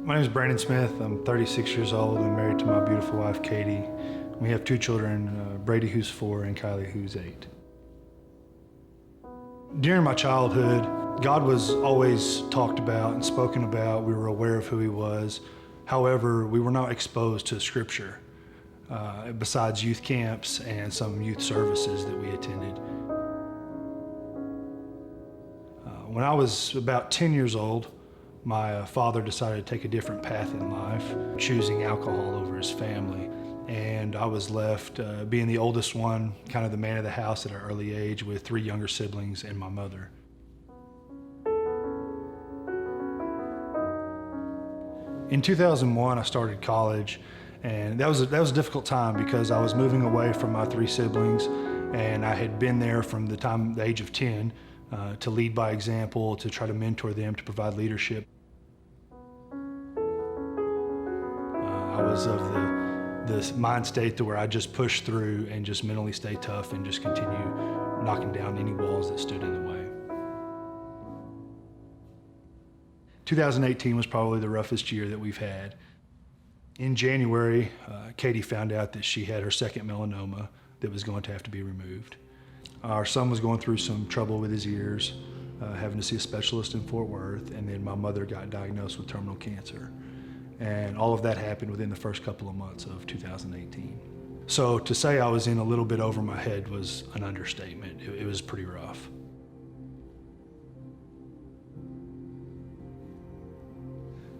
My name is Brandon Smith. I'm 36 years old and married to my beautiful wife, Katie. We have two children, Brady, who's 4, and Kylie, who's 8. During my childhood, God was always talked about and spoken about. We were aware of who He was. However, we were not exposed to Scripture, besides youth camps and some youth services that we attended. When I was about 10 years old, my father decided to take a different path in life, choosing alcohol over his family. And I was left being the oldest one, kind of the man of the house at an early age, with 3 younger siblings and my mother. In 2001, I started college, and that was a difficult time because I was moving away from my 3 siblings, and I had been there from the age of 10 to lead by example, to try to mentor them, to provide leadership. I was of this mind state to where I just push through and just mentally stay tough and just continue knocking down any walls that stood in the way. 2018 was probably the roughest year that we've had. In January, Katie found out that she had her second melanoma that was going to have to be removed. Our son was going through some trouble with his ears, having to see a specialist in Fort Worth, and then my mother got diagnosed with terminal cancer. And all of that happened within the first couple of months of 2018. So to say I was in a little bit over my head was an understatement. It was pretty rough.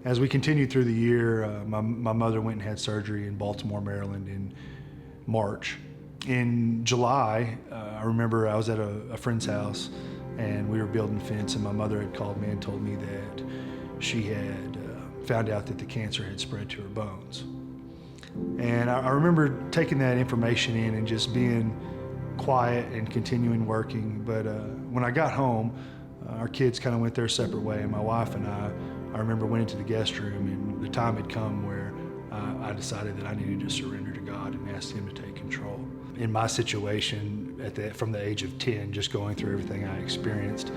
As we continued through the year, my mother went and had surgery in Baltimore, Maryland in March. In July, I remember I was at a friend's house and we were building a fence, and my mother had called me and told me that she had found out that the cancer had spread to her bones. And I remember taking that information in and just being quiet and continuing working. But when I got home, our kids kind of went their separate way, and my wife and I remember went into the guest room, and the time had come where I decided that I needed to surrender to God and ask Him to take control. In my situation, from the age of 10, just going through everything I experienced,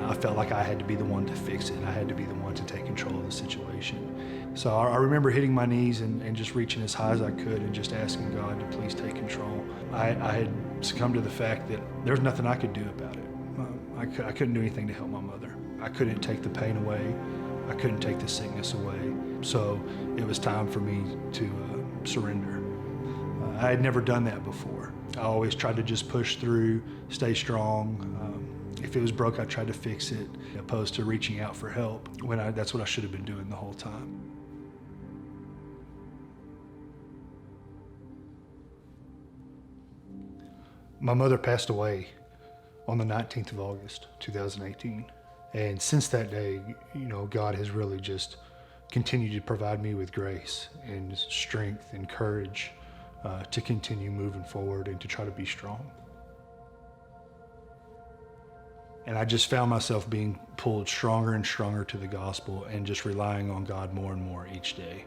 I felt like I had to be the one to fix it. I had to be the one to take control of the situation. So I remember hitting my knees and just reaching as high as I could and just asking God to please take control. I had succumbed to the fact that there's nothing I could do about it. I couldn't do anything to help my mother. I couldn't take the pain away. I couldn't take the sickness away. So it was time for me to surrender. I had never done that before. I always tried to just push through, stay strong. If it was broke, I tried to fix it, opposed to reaching out for help, when that's what I should have been doing the whole time. My mother passed away on the 19th of August, 2018. And since that day, God has really just continued to provide me with grace and strength and courage to continue moving forward and to try to be strong. And I just found myself being pulled stronger and stronger to the gospel and just relying on God more and more each day.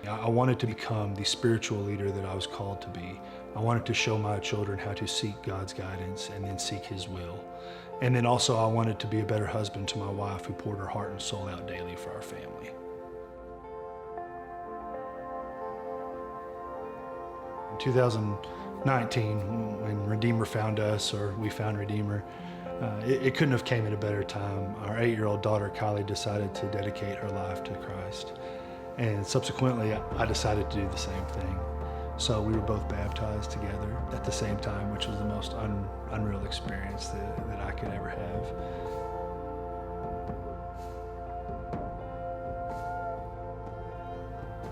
I wanted to become the spiritual leader that I was called to be. I wanted to show my children how to seek God's guidance and then seek His will. And then also I wanted to be a better husband to my wife, who poured her heart and soul out daily for our family. In 2019, when Redeemer found us, or we found Redeemer, it couldn't have came at a better time. Our 8-year-old daughter, Kylie, decided to dedicate her life to Christ. And subsequently, I decided to do the same thing. So we were both baptized together at the same time, which was the most unreal experience that I could ever have.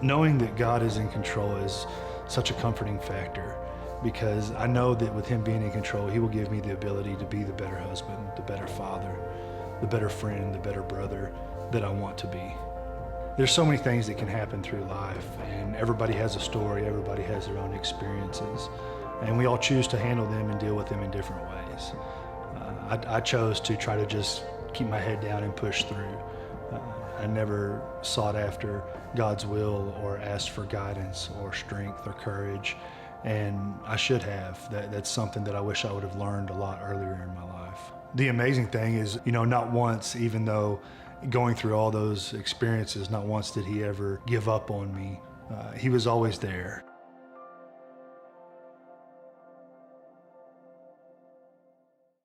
Knowing that God is in control is such a comforting factor, because I know that with Him being in control, He will give me the ability to be the better husband, the better father, the better friend, the better brother that I want to be. There's so many things that can happen through life, and everybody has a story, everybody has their own experiences, and we all choose to handle them and deal with them in different ways. I chose to try to just keep my head down and push through. I never sought after God's will or asked for guidance or strength or courage, and I should have. That's something that I wish I would have learned a lot earlier in my life. The amazing thing is, not once, even though going through all those experiences, not once did he ever give up on me. He was always there.